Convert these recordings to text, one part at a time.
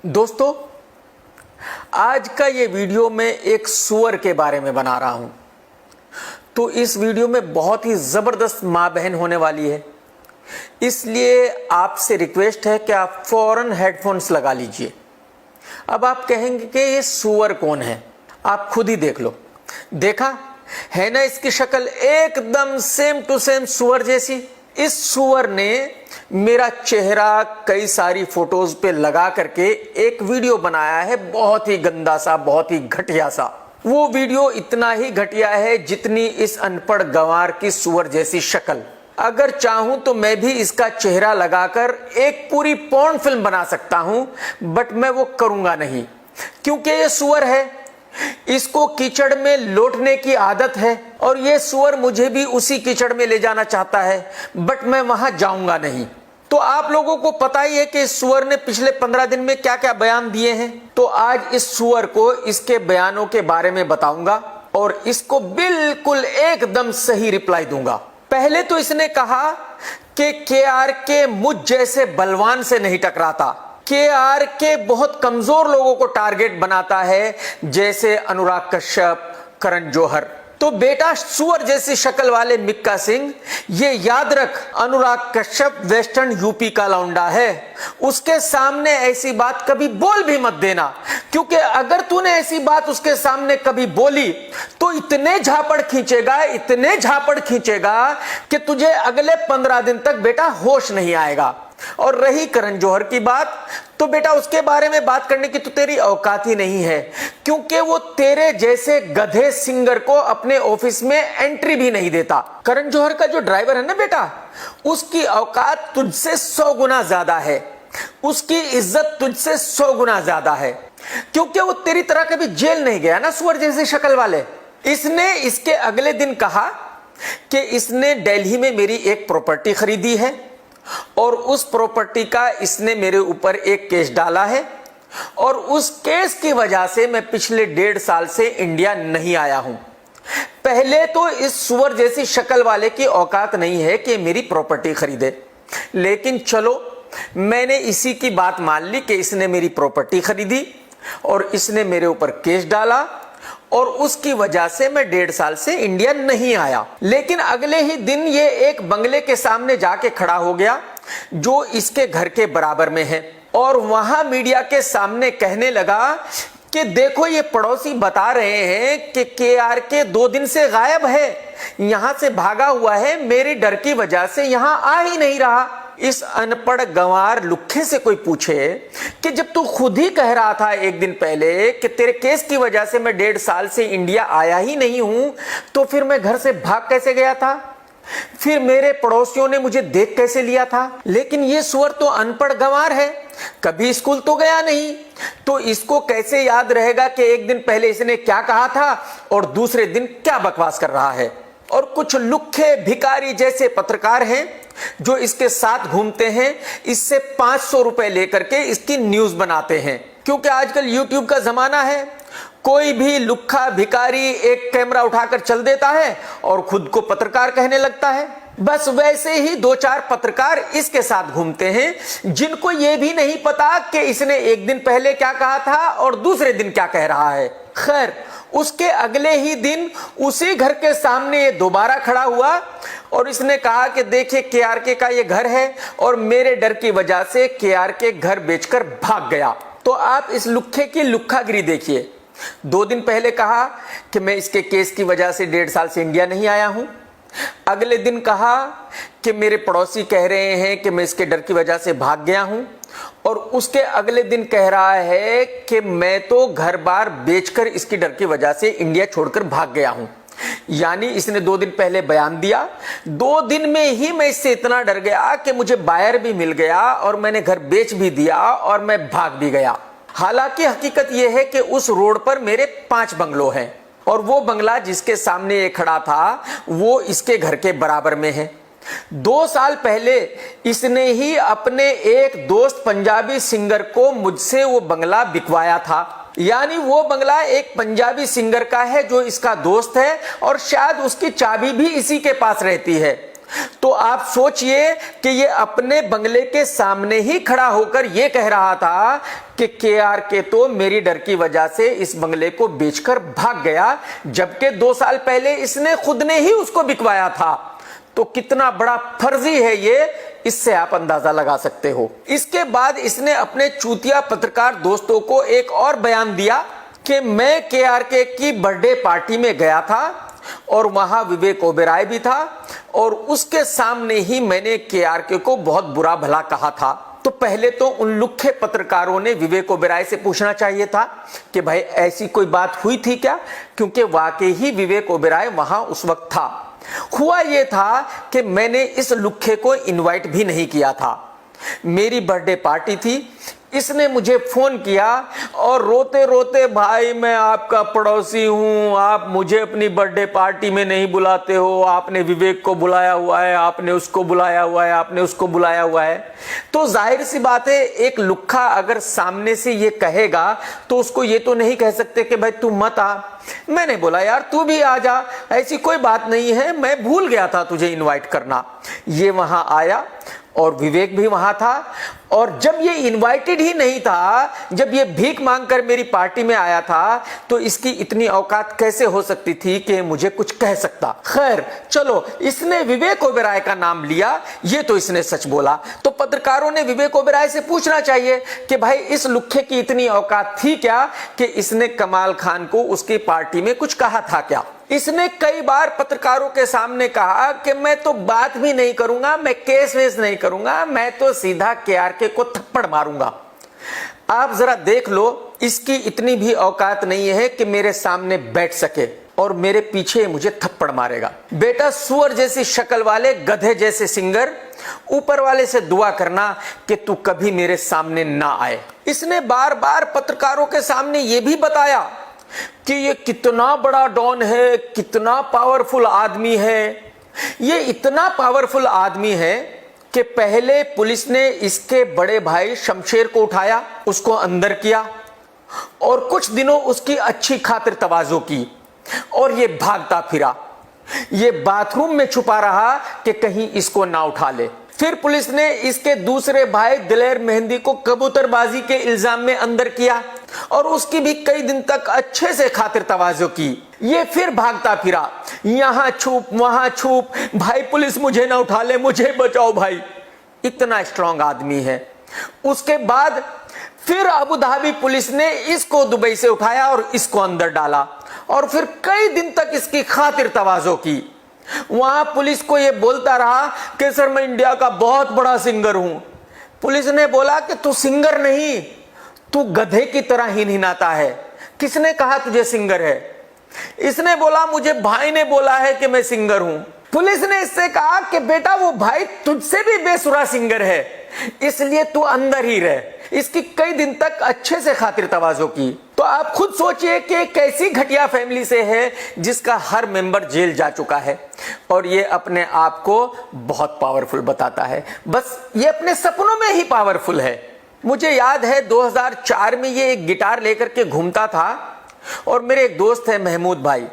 दोस्तों, आज का ये वीडियो मैं एक सूअर के बारे में बना रहा हूं। तो इस वीडियो में बहुत ही जबरदस्त मां बहन होने वाली है, इसलिए आपसे रिक्वेस्ट है कि आप फौरन हेडफोन्स लगा लीजिए। अब आप कहेंगे कि ये सूअर कौन है, आप खुद ही देख लो। देखा है ना इसकी शक्ल एकदम सेम टू सेम सूअर जैसी। इस सूअर ने मेरा चेहरा कई सारी फोटोज पे लगा करके एक वीडियो बनाया है, बहुत ही गंदा सा, बहुत ही घटिया सा। वो वीडियो इतना ही घटिया है जितनी इस अनपढ़ गंवार की सूअर जैसी शक्ल। अगर चाहूं तो मैं भी इसका चेहरा लगाकर एक पूरी पॉर्न फिल्म बना सकता हूं, बट मैं वो करूंगा नहीं, क्योंकि ये सूअर है, इसको कीचड़ में लोटने की आदत है और ये सूअर मुझे भी उसी कीचड़ में ले जाना चाहता है, बट मैं वहां जाऊंगा नहीं। तो आप लोगों को पता ही है कि इस सूअर ने पिछले 15 दिन में क्या क्या बयान दिए हैं। तो आज इस सूअर को इसके बयानों के बारे में बताऊंगा और इसको बिल्कुल एकदम सही रिप्लाई दूंगा। पहले तो इसने कहा कि KRK मुझ जैसे बलवान से नहीं टकराता, KRK बहुत कमजोर लोगों को टारगेट बनाता है, जैसे अनुराग कश्यप, करण जौहर। तो बेटा सूअर जैसी शक्ल वाले मिक्का सिंह, ये याद रख, अनुराग कश्यप वेस्टर्न यूपी का लौंडा है। उसके सामने ऐसी बात कभी बोल भी मत देना, क्योंकि अगर तूने ऐसी बात उसके सामने कभी बोली तो इतने झापड़ खींचेगा, इतने झापड़ खींचेगा कि तुझे अगले 15 दिन तक बेटा होश नहीं आएगा। और रही करण जौहर की बात, तो बेटा उसके बारे में बात करने की तो तेरी औकात ही नहीं है, क्योंकि वो तेरे जैसे गधे सिंगर को अपने ऑफिस में एंट्री भी नहीं देता। करण जौहर का जो ड्राइवर है ना बेटा, उसकी औकात तुझसे 100 गुना ज्यादा है, उसकी इज्जत तुझसे 100 गुना ज्यादा है, क्योंकि वो तेरी तरह कभी जेल नहीं गया ना सूअर जैसी शक्ल वाले। इसने इसके अगले दिन कहा कि इसने दिल्ली में मेरी एक प्रॉपर्टी खरीदी है और उस प्रॉपर्टी का इसने मेरे ऊपर एक केस डाला है और उस केस की वजह से मैं पिछले 1.5 साल से इंडिया नहीं आया हूं। पहले तो इस सूअर जैसी शक्ल वाले की औकात नहीं है कि मेरी प्रॉपर्टी खरीदे, लेकिन चलो मैंने इसी की बात मान ली कि इसने मेरी प्रॉपर्टी खरीदी और इसने मेरे ऊपर केस डाला और उसकी वजह से मैं 1.5 साल से इंडिया नहीं आया। लेकिन अगले ही दिन ये एक बंगले के सामने जाके खड़ा हो गया जो इसके घर के बराबर में है और वहां मीडिया के सामने कहने लगा कि देखो ये पड़ोसी बता रहे हैं कि KRK 2 दिन से गायब है, यहां से भागा हुआ है, मेरी डर की वजह से यहां आ ही नहीं रहा। इस अनपढ़ गंवार लुक्खे से कोई पूछे कि जब तू खुद ही कह रहा था एक दिन पहले कि तेरे केस की वजह से मैं 1.5 साल से इंडिया आया ही नहीं हूं, तो फिर मैं घर से भाग कैसे गया था, फिर मेरे पड़ोसियों ने मुझे देख कैसे लिया था। लेकिन ये सूअर तो अनपढ़ गंवार है, कभी स्कूल तो गया नहीं, तो इसको कैसे याद रहेगा कि एक दिन पहले इसने क्या कहा था और दूसरे दिन क्या बकवास कर रहा है। और कुछ लुक्खे भिखारी जैसे पत्रकार हैं जो इसके साथ घूमते हैं, इससे 500 रुपए लेकर के इसकी न्यूज बनाते हैं, क्योंकि आजकल यूट्यूब का जमाना है, कोई भी लुक्खा भिखारी एक कैमरा उठाकर चल देता है और खुद को पत्रकार कहने लगता है। बस वैसे ही 2-4 पत्रकार इसके साथ घूमते हैं जिनको यह भी नहीं पता कि इसने एक दिन पहले क्या कहा था और दूसरे दिन क्या कह रहा है। खैर, उसके अगले ही दिन उसी घर के सामने ये दोबारा खड़ा हुआ और इसने कहा कि देखिए KRK का ये घर है और मेरे डर की वजह से KRK घर बेचकर भाग गया। तो आप इस लुक्खे की लुक्खागिरी देखिए। 2 दिन पहले कहा कि मैं इसके केस की वजह से 1.5 साल से इंडिया नहीं आया हूं, अगले दिन कहा कि मेरे पड़ोसी कह रहे हैं कि मैं इसके डर की वजह से भाग गया हूं, और उसके अगले दिन कह रहा है कि मैं तो घर बार बेचकर इसकी डर की वजह से इंडिया छोड़कर भाग गया हूं। यानी इसने 2 दिन पहले बयान दिया, 2 दिन में ही मैं इससे इतना डर गया कि मुझे बायर भी मिल गया और मैंने घर बेच भी दिया और मैं भाग भी गया। हालांकि हकीकत यह है कि उस रोड पर मेरे 5 बंगलो हैं और वो बंगला जिसके सामने ये खड़ा था वो इसके घर के बराबर में है। 2 साल पहले इसने ही अपने एक दोस्त पंजाबी सिंगर को मुझसे वो बंगला बिकवाया था। यानी वो बंगला एक पंजाबी सिंगर का है जो इसका दोस्त है और शायद उसकी चाबी भी इसी के पास रहती है। तो आप सोचिए कि ये अपने बंगले के सामने ही खड़ा होकर ये कह रहा था कि के तो मेरी डर की वजह से इस बंगले को बेचकर भाग गया, जबकि 2 साल पहले इसने खुद ने ही उसको बिकवाया था। तो कितना बड़ा फर्जी है ये, इससे आप अंदाजा लगा सकते हो। इसके बाद इसने अपने चूतिया पत्रकार दोस्तों को एक और बयान दिया कि मैं के की बर्थडे पार्टी में गया था और वहां विवेक ओबेरॉय भी था और उसके सामने ही मैंने के को बहुत बुरा भला कहा था। तो पहले तो उन लुक्खे पत्रकारों ने विवेक ओबेरॉय से पूछना चाहिए था कि भाई ऐसी कोई बात हुई थी क्या, क्योंकि वाकई ही विवेक ओबेरॉय वहां उस वक्त था। हुआ यह था कि मैंने इस लुक्खे को इनवाइट भी नहीं किया था। मेरी बर्थडे पार्टी थी, इसने मुझे फोन किया और रोते रोते, भाई मैं आपका पड़ोसी हूं, आप मुझे अपनी बर्थडे पार्टी में नहीं बुलाते हो, आपने विवेक को बुलाया हुआ है, आपने उसको बुलाया हुआ है, आपने उसको बुलाया हुआ है। तो जाहिर सी बात है, एक लुक्खा अगर सामने से ये कहेगा तो उसको ये तो नहीं कह सकते कि भाई तू मत आ। मैंने बोला यार तू भी आ जा, ऐसी कोई बात नहीं है, मैं भूल गया था तुझे इनवाइट करना। ये वहां आया और विवेक भी वहां था, और जब ये इनवाइटेड ही नहीं था, जब ये भीख मांगकर मेरी पार्टी में आया था, तो इसकी इतनी औकात कैसे हो सकती थी कि मुझे कुछ कह सकता। खैर चलो, इसने विवेक ओबेरॉय का नाम लिया, ये तो इसने सच बोला। तो पत्रकारों ने विवेक ओबेरॉय से पूछना चाहिए कि भाई इस लुक्खे की इतनी औकात थी क्या कि इसने कमाल खान को उसकी पार्टी में कुछ कहा था क्या। इसने कई बार पत्रकारों के सामने कहा कि मैं तो बात भी नहीं करूंगा, मैं केस वेस नहीं करूंगा, मैं तो सीधा के को थप्पड़ मारूंगा। आप जरा देख लो, इसकी इतनी भी औकात नहीं है कि मेरे सामने बैठ सके और मेरे पीछे मुझे थप्पड़ मारेगा। बेटा, सुअर जैसी शक्ल वाले गधे जैसे सिंगर, ऊपर वाले से दुआ करना कि तू कभी मेरे सामने ना आए। इसने बार बार पत्रकारों के सामने यह भी बताया कि ये कितना बड़ा डॉन है, कितना पावरफुल आदमी है। ये इतना पावरफुल आदमी है कि पहले पुलिस ने इसके बड़े भाई शमशेर को उठाया, उसको अंदर किया और कुछ दिनों उसकी अच्छी खातिर तवाज़ो की, और ये भागता फिरा, ये बाथरूम में छुपा रहा कि कहीं इसको ना उठा ले। फिर पुलिस ने इसके दूसरे भाई दिलेर मेहंदी को कबूतरबाजी के इल्जाम में अंदर किया और उसकी भी कई दिन तक अच्छे से खातिर तवाज़ो की। ये फिर भागता फिरा, यहां छुप वहां छुप, भाई पुलिस मुझे ना उठा ले, मुझे बचाओ भाई। इतना स्ट्रांग आदमी है। उसके बाद फिर अबू धाबी पुलिस ने इसको दुबई से उठाया और इसको अंदर डाला और फिर कई दिन तक इसकी खातिर तवाज़ो की। वहां पुलिस को यह बोलता रहा कि सर मैं इंडिया का बहुत बड़ा सिंगर हूं। पुलिस ने बोला कि तू सिंगर नहीं, तू गधे की तरह हिनहिनाता है। किसने कहा तुझे सिंगर है? इसने बोला मुझे भाई ने बोला है कि मैं सिंगर हूं। पुलिस ने इससे कहा कि बेटा वो भाई तुझसे भी बेसुरा सिंगर है, इसलिए तू अंदर ही रह। इसकी कई दिन तक अच्छे से खातिर तवाज़ो की। तो आप खुद सोचिए कि कैसी घटिया फैमिली से है जिसका हर मेंबर जेल जा चुका है और ये अपने आप को बहुत पावरफुल बताता है। बस ये अपने सपनों में ही पावरफुल है। मुझे याद है 2004 में ये एक गिटार लेकर के घूमता था और मेरे एक दोस्त है महमूद भाई,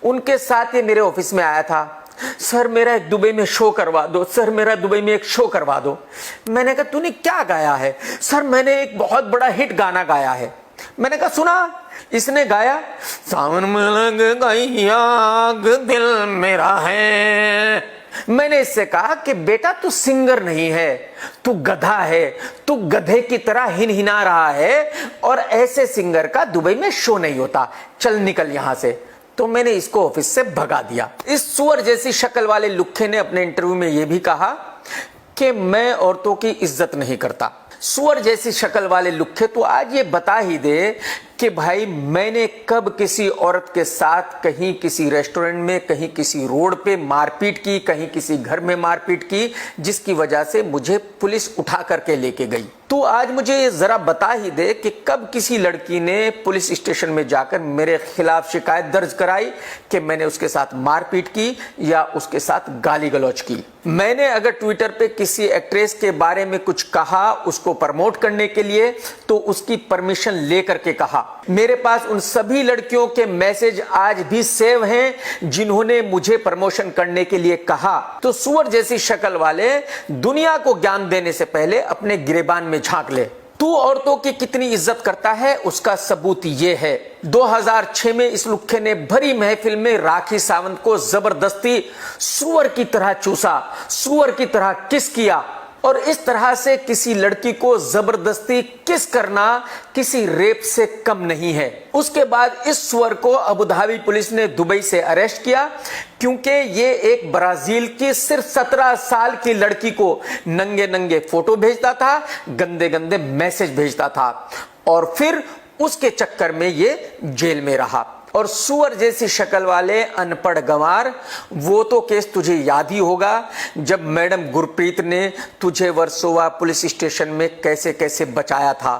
उनके साथ ये मेरे ऑफिस में आया था। सर मेरा एक दुबई में शो करवा दो, सर मेरा दुबई में एक शो करवा दो। मैंने कहा तूने क्या गाया है? सर मैंने एक बहुत बड़ा हिट गाना गाया है। मैंने कहा सुना। इसने गाया, सावन में लग गई आग दिल मेरा है। मैंने इससे कहा कि बेटा तू सिंगर नहीं है, तू गधा है, तू गधे की तरह हिनहिना रहा है और ऐसे सिंगर का दुबई में शो नहीं होता, चल निकल यहां से। तो मैंने इसको ऑफिस से भगा दिया। इस सुअर जैसी शक्ल वाले लुक्खे ने अपने इंटरव्यू में यह भी कहा कि मैं औरतों की इज्जत नहीं करता। सुअर जैसी शक्ल वाले लुक्खे तो आज ये बता ही दे कि भाई मैंने कब किसी औरत के साथ कहीं किसी रेस्टोरेंट में, कहीं किसी रोड पे मारपीट की, कहीं किसी घर में मारपीट की जिसकी वजह से मुझे पुलिस उठा करके लेके गई। तू आज मुझे ये जरा बता ही दे कि कब किसी लड़की ने पुलिस स्टेशन में जाकर मेरे खिलाफ शिकायत दर्ज कराई कि मैंने उसके साथ मारपीट की या उसके साथ गाली गलौज की। मैंने अगर ट्विटर पे किसी एक्ट्रेस के बारे में कुछ कहा उसको प्रमोट करने के लिए तो उसकी परमिशन लेकर के कहा। मेरे पास उन सभी लड़कियों के मैसेज आज भी सेव हैं जिन्होंने मुझे प्रमोशन करने के लिए कहा। तो सुअर जैसी शक्ल वाले, दुनिया को ज्ञान देने से पहले अपने गिरेबान में झांक ले। तू औरतों की कितनी इज्जत करता है उसका सबूत ये है। 2006 में इस लुक्खे ने भरी महफिल में राखी सावंत को जबरदस्ती सुअर की तरह चूसा, सुअर की तरह किस किया। और इस तरह से किसी लड़की को जबरदस्ती किस करना किसी रेप से कम नहीं है। उसके बाद इस सुअर को अबू धाबी पुलिस ने दुबई से अरेस्ट किया क्योंकि ये एक ब्राजील की सिर्फ 17 साल की लड़की को नंगे नंगे फोटो भेजता था, गंदे गंदे मैसेज भेजता था और फिर उसके चक्कर में ये जेल में रहा। और सुअर जैसी शक्ल वाले अनपढ़ गंवार, वो तो केस तुझे याद ही होगा जब मैडम गुरप्रीत ने तुझे वर्सोवा पुलिस स्टेशन में कैसे कैसे बचाया था।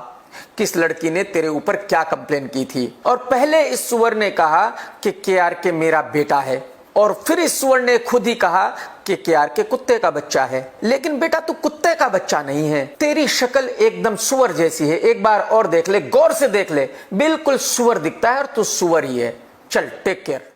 किस लड़की ने तेरे ऊपर क्या कंप्लेन की थी। और पहले इस सुअर ने कहा कि KRK मेरा बेटा है और फिर इस सुअर ने खुद ही कहा कि KRK कुत्ते का बच्चा है। लेकिन बेटा तू कुत्ते का बच्चा नहीं है, तेरी शक्ल एकदम सुअर जैसी है। एक बार और देख ले, गौर से देख ले, बिल्कुल सुअर दिखता है और तू सुअर ही है। चल टेक केयर।